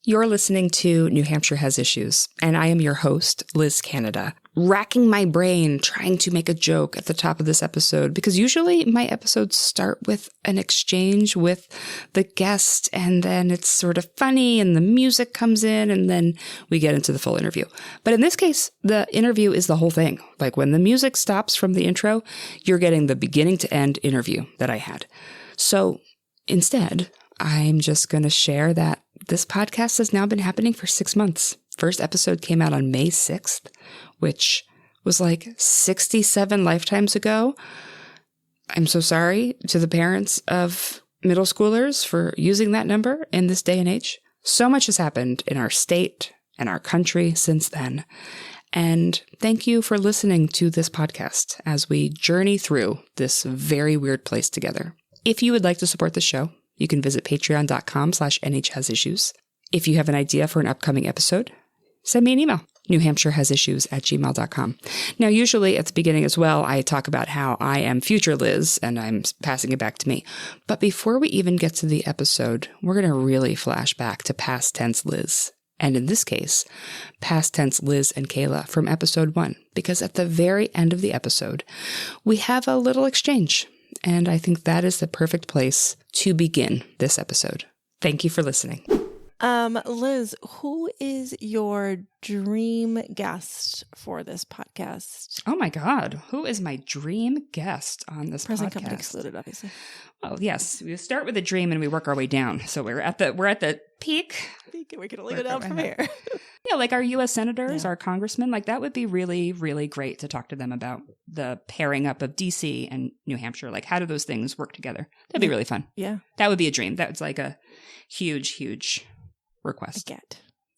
You're listening to New Hampshire Has Issues, and I am your host, Liz Canada, racking my brain trying to make a joke at the top of this episode, because usually my episodes start with an exchange with the guest, and then it's sort of funny, and the music comes in, and then we get into the full interview. But in this case, the interview is the whole thing. Like when the music stops from the intro, you're getting the beginning to end interview that I had. So instead, I'm just going to share that this podcast has now been happening for 6 months. First episode came out on May 6th, which was like 67 lifetimes ago. I'm so sorry to the parents of middle schoolers for using that number in this day and age. So much has happened in our state and our country since then. And thank you for listening to this podcast as we journey through this very weird place together. If you would like to support the show, you can visit patreon.com/NHHasIssues. If you have an idea for an upcoming episode, send me an email, newhampshirehasissues@gmail.com. Now, usually at the beginning as well, I talk about how I am future Liz and I'm passing it back to me. But before we even get to the episode, we're going to really flash back to past tense Liz. And in this case, past tense Liz and Kayla from episode 1, because at the very end of the episode, we have a little exchange. And I think that is the perfect place to begin this episode. Thank you for listening. Liz, who is your dream guest for this podcast? Oh my God. Who is my dream guest on this Present podcast? company excluded, obviously. Oh, yes. We start with a dream and we work our way down. So we're at the peak. We can only go down from here. Yeah, like our U.S. senators, our congressmen, like that would be really, really great to talk to them about the pairing up of D.C. and New Hampshire. Like, how do those things work together? That'd be really fun. Yeah. That would be a dream. That's like a huge, huge request.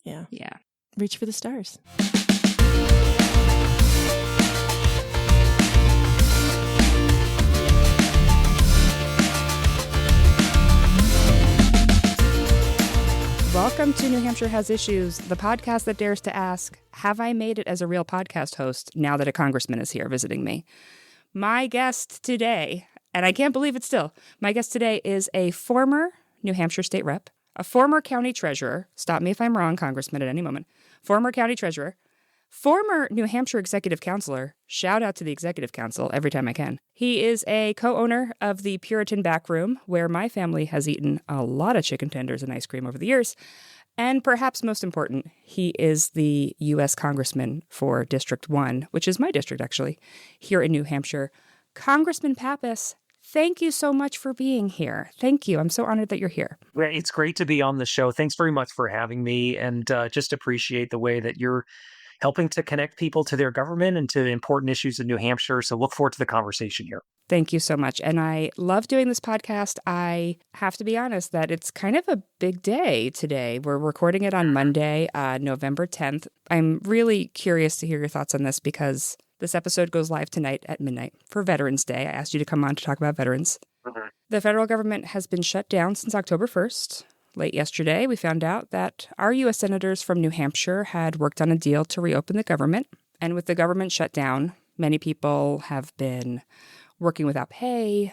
Yeah. Yeah. Reach for the stars. Welcome to New Hampshire Has Issues, the podcast that dares to ask, have I made it as a real podcast host now that a congressman is here visiting me? My guest today, and I can't believe it still, my guest today is a former New Hampshire state rep, a former county treasurer, stop me if I'm wrong, Congressman, at any moment, former county treasurer, former New Hampshire executive counselor, shout out to the executive council every time I can. He is a co-owner of the Puritan Back Room, where my family has eaten a lot of chicken tenders and ice cream over the years. And perhaps most important, he is the U.S. Congressman for District 1, which is my district, actually, here in New Hampshire. Congressman Pappas, thank you so much for being here. Thank you. I'm so honored that you're here. Well, it's great to be on the show. Thanks very much for having me, and just appreciate the way that you're helping to connect people to their government and to important issues in New Hampshire. So look forward to the conversation here. Thank you so much. And I love doing this podcast. I have to be honest that it's kind of a big day today. We're recording it on Monday, November 10th. I'm really curious to hear your thoughts on this because this episode goes live tonight at midnight for Veterans Day. I asked you to come on to talk about veterans. Mm-hmm. The federal government has been shut down since October 1st. Late yesterday, we found out that our U.S. senators from New Hampshire had worked on a deal to reopen the government. And with the government shut down, many people have been working without pay,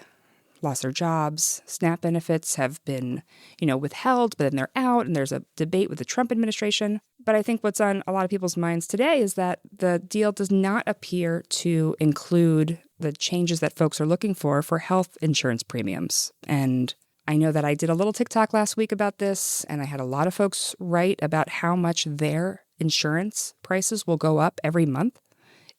lost their jobs. SNAP benefits have been, withheld, but then they're out. And there's a debate with the Trump administration. But I think what's on a lot of people's minds today is that the deal does not appear to include the changes that folks are looking for health insurance premiums. And I know that I did a little TikTok last week about this, and I had a lot of folks write about how much their insurance prices will go up every month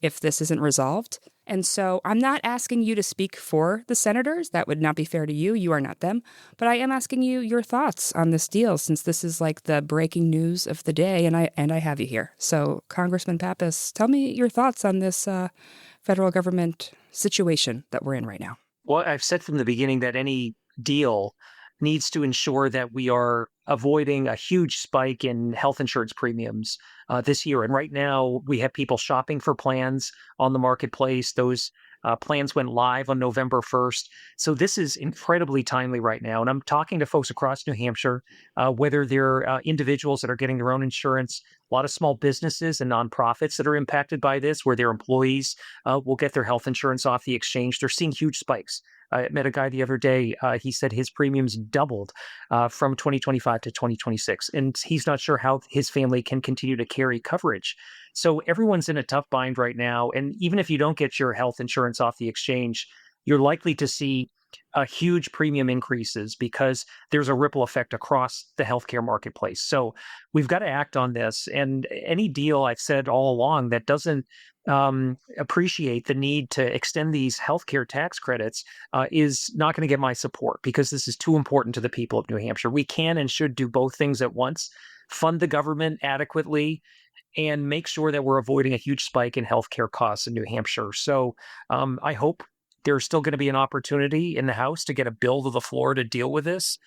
if this isn't resolved. And so I'm not asking you to speak for the senators. That would not be fair to you. You are not them. But I am asking you your thoughts on this deal, since this is like the breaking news of the day, and I have you here. So, Congressman Pappas, tell me your thoughts on this federal government situation that we're in right now. Well, I've said from the beginning that any deal needs to ensure that we are avoiding a huge spike in health insurance premiums this year. And right now, we have people shopping for plans on the marketplace. Those plans went live on November 1st. So this is incredibly timely right now. And I'm talking to folks across New Hampshire, whether they're individuals that are getting their own insurance, a lot of small businesses and nonprofits that are impacted by this, where their employees will get their health insurance off the exchange. They're seeing huge spikes. I met a guy the other day. He said his premiums doubled from 2025 to 2026, and he's not sure how his family can continue to carry coverage. So everyone's in a tough bind right now. And even if you don't get your health insurance off the exchange, you're likely to see huge premium increases because there's a ripple effect across the healthcare marketplace. So we've got to act on this. And any deal I've said all along that doesn't appreciate the need to extend these healthcare tax credits is not going to get my support because this is too important to the people of New Hampshire. We can and should do both things at once, fund the government adequately, and make sure that we're avoiding a huge spike in healthcare costs in New Hampshire. So I hope there's still going to be an opportunity in the House to get a bill to the floor to deal with this.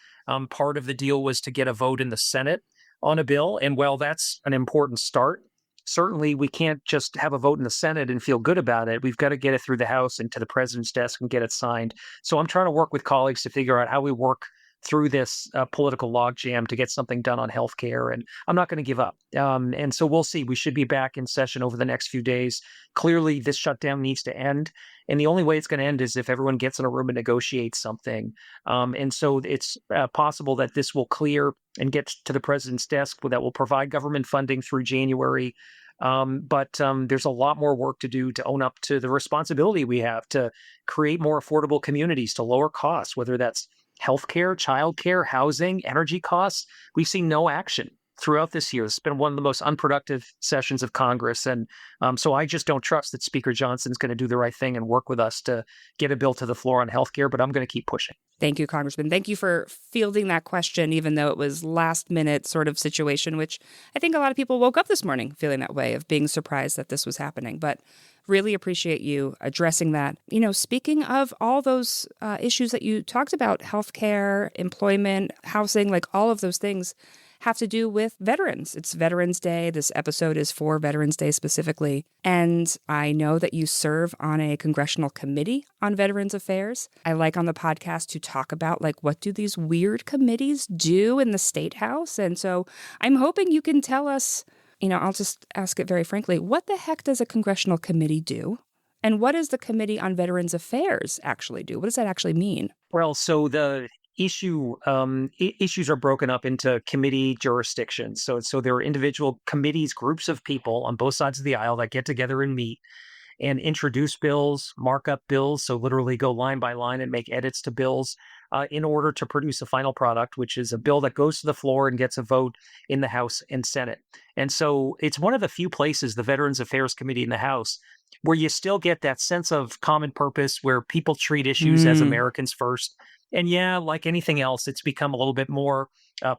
Part of the deal was to get a vote in the Senate on a bill. And while that's an important start, certainly we can't just have a vote in the Senate and feel good about it. We've got to get it through the House and to the president's desk and get it signed. So I'm trying to work with colleagues to figure out how we work through this political logjam to get something done on healthcare. And I'm not going to give up. And so we'll see. We should be back in session over the next few days. Clearly, this shutdown needs to end. And the only way it's going to end is if everyone gets in a room and negotiates something. And so it's possible that this will clear and get to the president's desk that will provide government funding through January. But there's a lot more work to do to own up to the responsibility we have to create more affordable communities, to lower costs, whether that's healthcare, childcare, housing, energy costs. We've seen no action throughout this year. It's been one of the most unproductive sessions of Congress. And so I just don't trust that Speaker Johnson's going to do the right thing and work with us to get a bill to the floor on healthcare, but I'm going to keep pushing. Thank you, Congressman. Thank you for fielding that question, even though it was last minute sort of situation, which I think a lot of people woke up this morning feeling that way, of being surprised that this was happening. But really appreciate you addressing that. You know, speaking of all those issues that you talked about, healthcare, employment, housing, like all of those things have to do with veterans. It's Veterans Day. This episode is for Veterans Day specifically. And I know that you serve on a congressional committee on Veterans Affairs. I like on the podcast to talk about, like, what do these weird committees do in the State House? And so I'm hoping you can tell us, you know, I'll just ask it very frankly, what the heck does a congressional committee do? And what does the Committee on Veterans Affairs actually do? What does that actually mean? Well, so the issues are broken up into committee jurisdictions. So there are individual committees, groups of people on both sides of the aisle that get together and meet and introduce bills, mark up bills, so literally go line by line and make edits to bills in order to produce a final product, which is a bill that goes to the floor and gets a vote in the House and Senate. And so it's one of the few places, the Veterans Affairs Committee in the House, where you still get that sense of common purpose, where people treat issues as Americans first. And yeah, like anything else, it's become a little bit more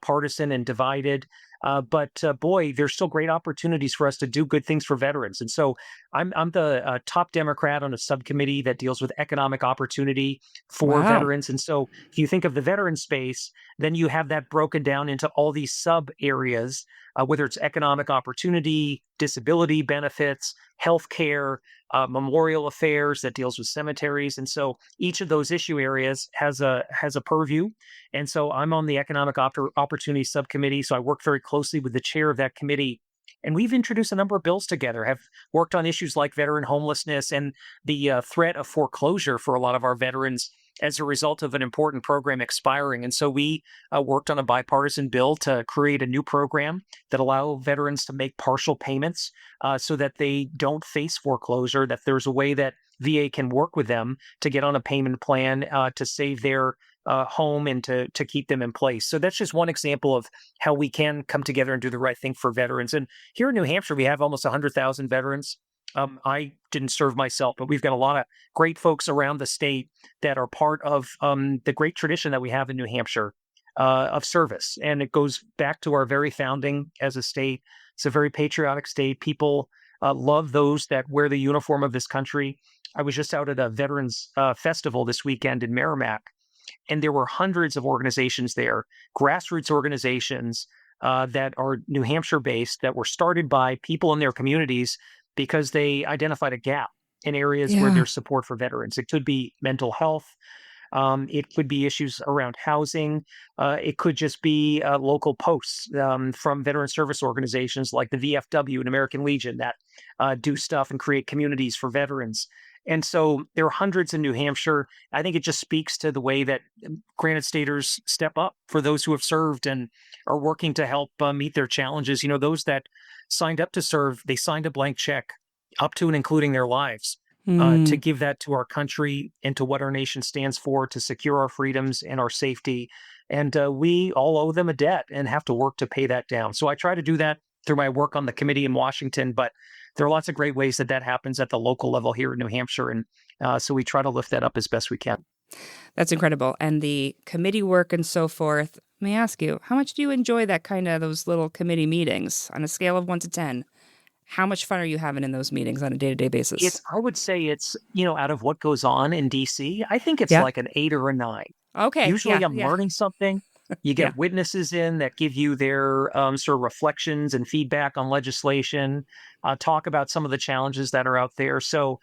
partisan and divided. But boy, there's still great opportunities for us to do good things for veterans. And so I'm the top Democrat on a subcommittee that deals with economic opportunity for veterans. And so if you think of the veteran space, then you have that broken down into all these sub areas, whether it's economic opportunity, disability benefits, healthcare, memorial affairs that deals with cemeteries. And so each of those issue areas has a purview. And so I'm on the Economic Opportunity Subcommittee. So I work very closely with the chair of that committee. And we've introduced a number of bills together, have worked on issues like veteran homelessness and the threat of foreclosure for a lot of our veterans as a result of an important program expiring. And so we worked on a bipartisan bill to create a new program that allow veterans to make partial payments so that they don't face foreclosure, that there's a way that VA can work with them to get on a payment plan to save their home and to keep them in place. So that's just one example of how we can come together and do the right thing for veterans. And here in New Hampshire, we have almost 100,000 veterans. I didn't serve myself, but we've got a lot of great folks around the state that are part of the great tradition that we have in New Hampshire of service. And it goes back to our very founding as a state. It's a very patriotic state. People love those that wear the uniform of this country. I was just out at a Veterans Festival this weekend in Merrimack, and there were hundreds of organizations there, grassroots organizations that are New Hampshire-based, that were started by people in their communities because they identified a gap in areas where there's support for veterans. It could be mental health. It could be issues around housing. It could just be local posts from veteran service organizations like the VFW and American Legion that do stuff and create communities for veterans. And so there are hundreds in New Hampshire. I think it just speaks to the way that Granite Staters step up for those who have served and are working to help meet their challenges. Those that signed up to serve, they signed a blank check up to and including their lives to give that to our country and to what our nation stands for, to secure our freedoms and our safety. And we all owe them a debt and have to work to pay that down. So I try to do that through my work on the committee in Washington, but there are lots of great ways that happens at the local level here in New Hampshire. And so we try to lift that up as best we can. That's incredible. And the committee work and so forth, let me ask you, how much do you enjoy that those little committee meetings on a scale of 1 to 10? How much fun are you having in those meetings on a day-to-day basis? I would say it's, out of what goes on in D.C., I think it's like an 8 or a 9. Okay. Usually I'm learning something. You get witnesses in that give you their sort of reflections and feedback on legislation, talk about some of the challenges that are out there. So,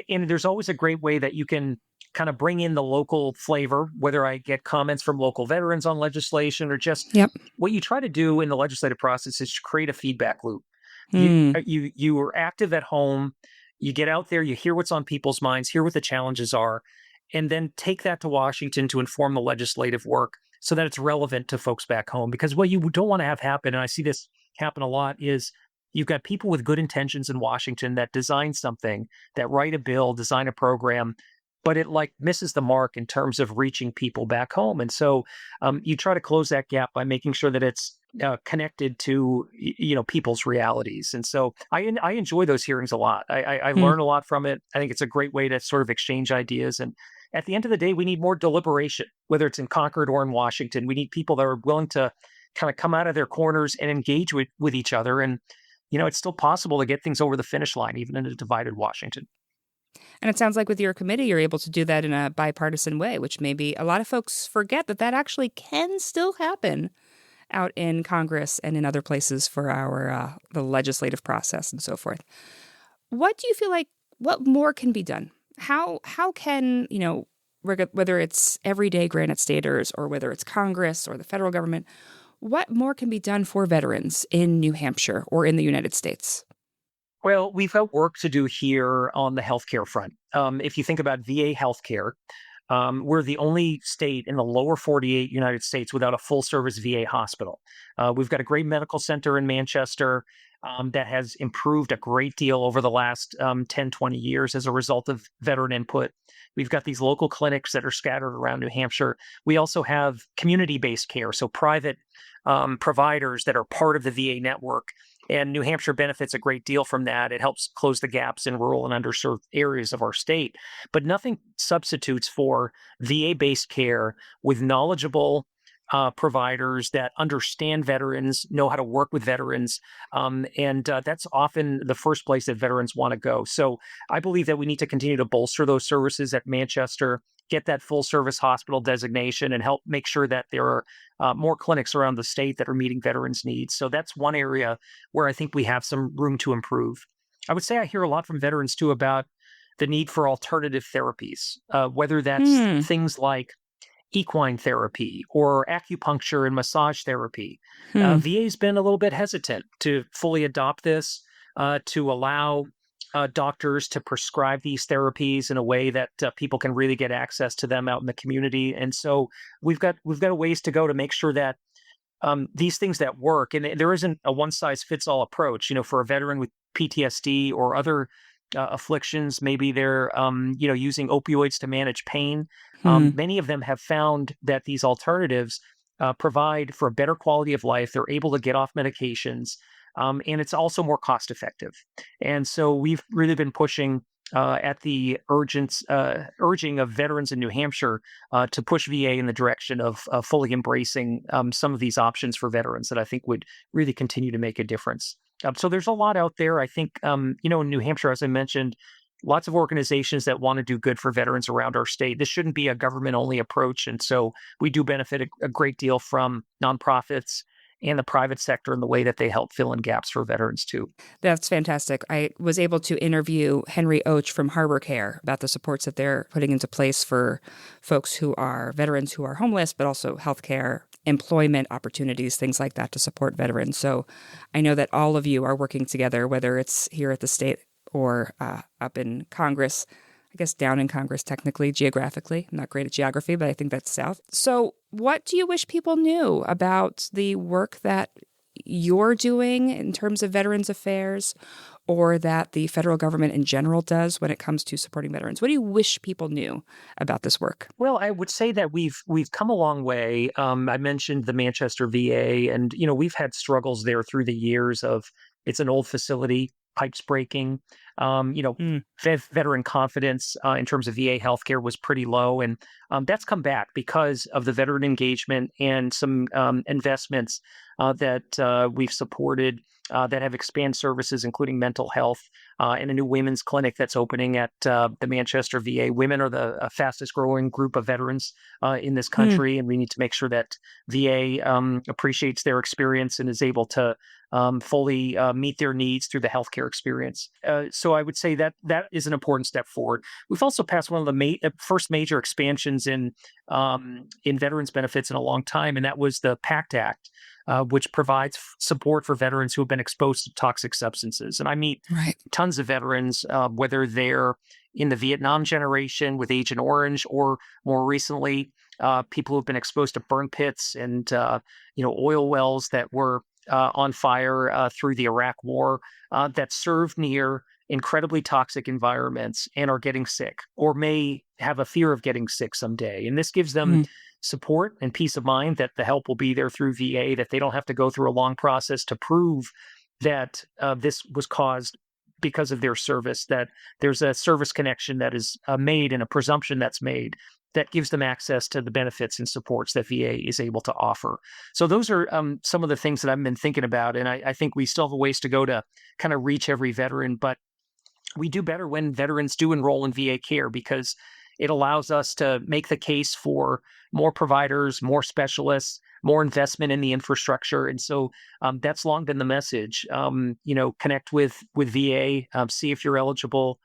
and there's always a great way that you can kind of bring in the local flavor, whether I get comments from local veterans on legislation or just what you try to do in the legislative process is to create a feedback loop. You are active at home, you get out there, you hear what's on people's minds, hear what the challenges are, and then take that to Washington to inform the legislative work so that it's relevant to folks back home. Because what you don't want to have happen, and I see this happen a lot, is you've got people with good intentions in Washington that design something, that write a bill, design a program, but it misses the mark in terms of reaching people back home. And so you try to close that gap by making sure that it's connected to people's realities. And so I enjoy those hearings a lot. I learn a lot from it. I think it's a great way to sort of exchange ideas. And at the end of the day, we need more deliberation, whether it's in Concord or in Washington. We need people that are willing to kind of come out of their corners and engage with each other. And it's still possible to get things over the finish line, even in a divided Washington. And it sounds like with your committee, you're able to do that in a bipartisan way, which maybe a lot of folks forget that actually can still happen out in Congress and in other places for our the legislative process and so forth. What do you feel like, what more can be done? How can, whether it's everyday Granite Staters or whether it's Congress or the federal government, what more can be done for veterans in New Hampshire or in the United States? Well, we've got work to do here on the healthcare front. If you think about VA healthcare, we're the only state in the lower 48 United States without a full-service VA hospital. We've got a great medical center in Manchester that has improved a great deal over the last 10, 20 years as a result of veteran input. We've got these local clinics that are scattered around New Hampshire. We also have community-based care, so private providers that are part of the VA network. And New Hampshire benefits a great deal from that. It helps close the gaps in rural and underserved areas of our state. But nothing substitutes for VA-based care with knowledgeable providers that understand veterans, know how to work with veterans. And that's often the first place that veterans want to go. So I believe that we need to continue to bolster those services at Manchester, get that full service hospital designation, and help make sure that there are more clinics around the state that are meeting veterans' needs. So that's one area where I think we have some room to improve. I would say I hear a lot from veterans too about the need for alternative therapies, whether that's things like equine therapy or acupuncture and massage therapy. VA's been a little bit hesitant to fully adopt this, to allow doctors to prescribe these therapies in a way that people can really get access to them out in the community. And so we've got a ways to go to make sure that these things that work, and there isn't a one size fits all approach. For a veteran with PTSD or other afflictions, maybe they're using opioids to manage pain. Many of them have found that these alternatives provide for a better quality of life. They're able to get off medications. And it's also more cost effective. And so we've really been pushing at the urging of veterans in New Hampshire to push VA in the direction of fully embracing some of these options for veterans that I think would really continue to make a difference. So there's a lot out there. I think, in New Hampshire, as I mentioned, lots of organizations that want to do good for veterans around our state. This shouldn't be a government-only approach. And so we do benefit a great deal from nonprofits and the private sector in the way that they help fill in gaps for veterans too. That's fantastic. I was able to interview Henry Oach from Harbor Care about the supports that they're putting into place for folks who are veterans who are homeless, but also healthcare, employment opportunities, things like that to support veterans. So I know that all of you are working together, whether it's here at the state or up in Congress. I guess down in Congress, technically, geographically. I'm not great at geography, but I think that's south. So what do you wish people knew about the work that you're doing in terms of Veterans Affairs, or that the federal government in general does when it comes to supporting veterans? What do you wish people knew about this work? Well, I would say that we've come a long way. I mentioned the Manchester VA, and we've had struggles there through the years. It's an old facility, pipes breaking. Veteran confidence in terms of VA healthcare was pretty low, and that's come back because of the veteran engagement and some investments that we've supported that have expanded services, including mental health, and a new women's clinic that's opening at the Manchester VA. Women are the fastest growing group of veterans in this country, and we need to make sure that VA appreciates their experience and is able to fully meet their needs through the healthcare experience. So I would say that is an important step forward. We've also passed one of the first major expansions in veterans benefits in a long time, and that was the PACT Act, which provides support for veterans who have been exposed to toxic substances. And I meet tons of veterans, whether they're in the Vietnam generation with Agent Orange, or more recently, people who've been exposed to burn pits and oil wells that were on fire through the Iraq War, that served near incredibly toxic environments and are getting sick, or may have a fear of getting sick someday. And this gives them support and peace of mind that the help will be there through VA, that they don't have to go through a long process to prove that this was caused because of their service, that there's a service connection that is made and a presumption that's made that gives them access to the benefits and supports that VA is able to offer. So those are some of the things that I've been thinking about. And I think we still have a ways to go to kind of reach every veteran, but we do better when veterans do enroll in VA care, because it allows us to make the case for more providers, more specialists, more investment in the infrastructure. And so that's long been the message. Connect with VA, see if you're eligible,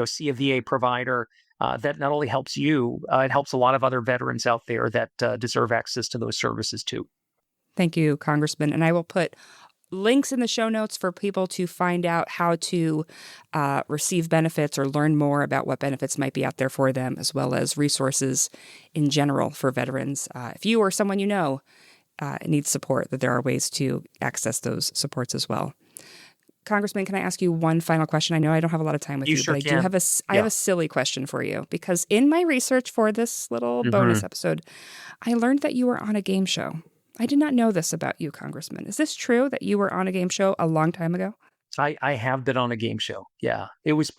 see a VA provider. That not only helps you, it helps a lot of other veterans out there that deserve access to those services too. Thank you, Congressman. And I will put links in the show notes for people to find out how to receive benefits or learn more about what benefits might be out there for them, as well as resources in general for veterans. If you or someone you know needs support, that there are ways to access those supports as well. Congressman, can I ask you one final question? I know I don't have a lot of time with you, sure but I can. do have I have a silly question for you, because in my research for this little bonus episode, I learned that you were on a game show. I did not know this about you, Congressman. Is this true that you were on a game show a long time ago? I have been on a game show. Yeah. It was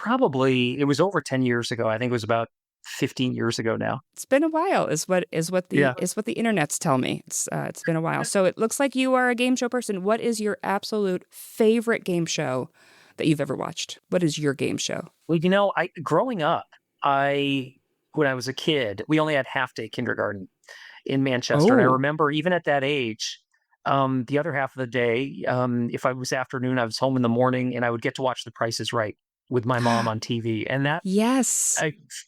over 10 years ago. I think it was about 15 years ago now. It's been a while is what the internets tell me. It's been a while. So it looks like you are a game show person. What is your absolute favorite game show that you've ever watched? What is your game show? Well, growing up, when I was a kid, we only had half-day kindergarten in Manchester. And I remember even at that age, the other half of the day, if I was afternoon, I was home in the morning, and I would get to watch The Price is Right with my mom on TV. And that,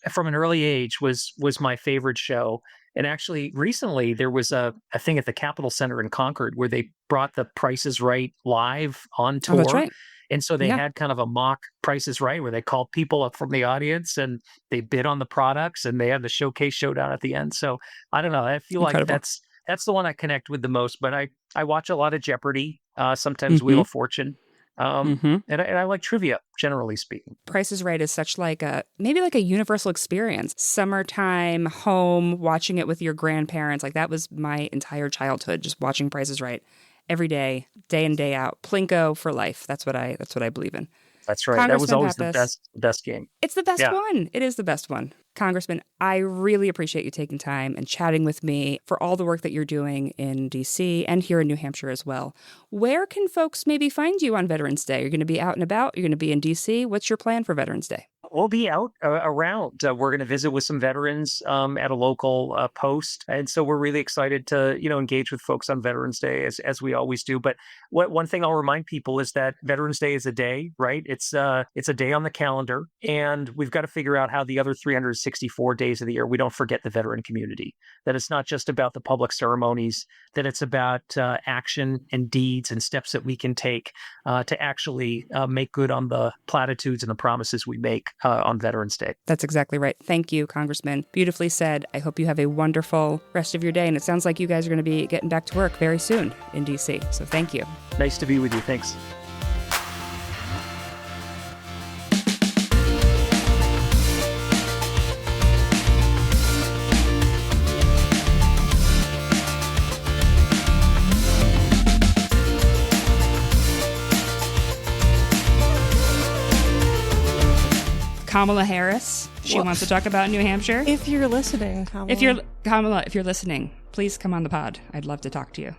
from an early age, was my favorite show. And actually, recently, there was a thing at the Capitol Center in Concord where they brought The Price is Right live on tour. Oh, that's right. And so they had kind of a mock Price is Right where they called people up from the audience and they bid on the products, and they had the showcase showdown at the end. So I don't know. I feel like that's the one I connect with the most. But I watch a lot of Jeopardy, sometimes Wheel of Fortune. And I like trivia, generally speaking. Price is Right is such maybe like a universal experience. Summertime, home, watching it with your grandparents. Like that was my entire childhood, just watching Price is Right every day in, day out. Plinko for life. That's what I believe in. That's right. That was always the best game. It's the best one. It is the best one. Congressman, I really appreciate you taking time and chatting with me for all the work that you're doing in D.C. and here in New Hampshire as well. Where can folks maybe find you on Veterans Day? You're going to be out and about. You're going to be in D.C. What's your plan for Veterans Day? We'll be out around. We're going to visit with some veterans at a local post. And so we're really excited to, engage with folks on Veterans Day as we always do. But one thing I'll remind people is that Veterans Day is a day, right? It's a day on the calendar, and we've got to figure out how the other 364 days of the year, we don't forget the veteran community, that it's not just about the public ceremonies, that it's about action and deeds and steps that we can take to actually make good on the platitudes and the promises we make on Veterans Day. That's exactly right. Thank you, Congressman. Beautifully said. I hope you have a wonderful rest of your day. And it sounds like you guys are going to be getting back to work very soon in D.C. So thank you. Nice to be with you. Thanks. Kamala Harris. She wants to talk about New Hampshire. If you're listening, Kamala. If you're listening, please come on the pod. I'd love to talk to you.